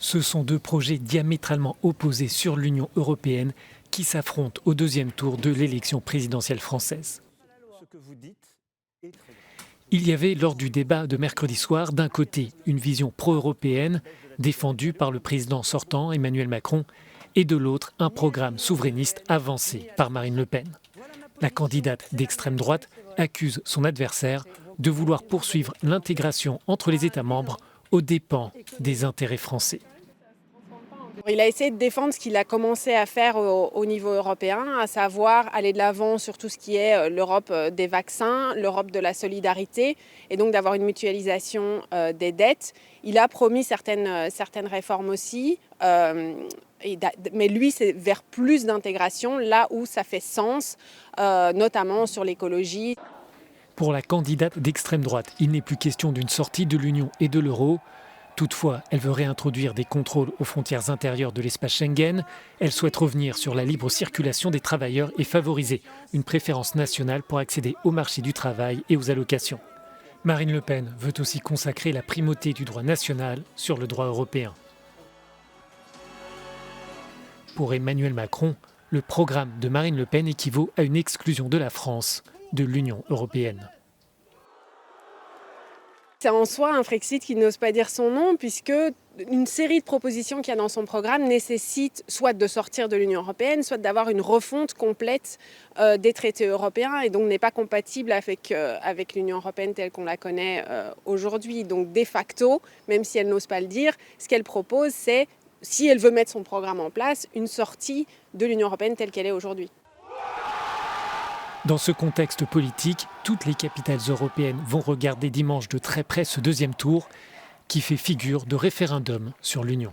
Ce sont deux projets diamétralement opposés sur l'Union européenne qui s'affrontent au deuxième tour de l'élection présidentielle française. Il y avait lors du débat de mercredi soir d'un côté une vision pro-européenne défendue par le président sortant Emmanuel Macron et de l'autre un programme souverainiste avancé par Marine Le Pen. La candidate d'extrême droite accuse son adversaire de vouloir poursuivre l'intégration entre les États membres aux dépens des intérêts français. Il a essayé de défendre ce qu'il a commencé à faire au niveau européen, à savoir aller de l'avant sur tout ce qui est l'Europe des vaccins, l'Europe de la solidarité, et donc d'avoir une mutualisation des dettes. Il a promis certaines réformes aussi, mais lui, c'est vers plus d'intégration, là où ça fait sens, notamment sur l'écologie. Pour la candidate d'extrême droite, il n'est plus question d'une sortie de l'Union et de l'euro. Toutefois, elle veut réintroduire des contrôles aux frontières intérieures de l'espace Schengen. Elle souhaite revenir sur la libre circulation des travailleurs et favoriser une préférence nationale pour accéder au marché du travail et aux allocations. Marine Le Pen veut aussi consacrer la primauté du droit national sur le droit européen. Pour Emmanuel Macron, le programme de Marine Le Pen équivaut à une exclusion de la France de l'Union européenne. C'est en soi un Frexit qui n'ose pas dire son nom, puisque une série de propositions qu'il y a dans son programme nécessite soit de sortir de l'Union européenne, soit d'avoir une refonte complète des traités européens, et donc n'est pas compatible avec l'Union européenne telle qu'on la connaît aujourd'hui. Donc de facto, même si elle n'ose pas le dire, ce qu'elle propose, c'est, si elle veut mettre son programme en place, une sortie de l'Union européenne telle qu'elle est aujourd'hui. Dans ce contexte politique, toutes les capitales européennes vont regarder dimanche de très près ce deuxième tour qui fait figure de référendum sur l'Union.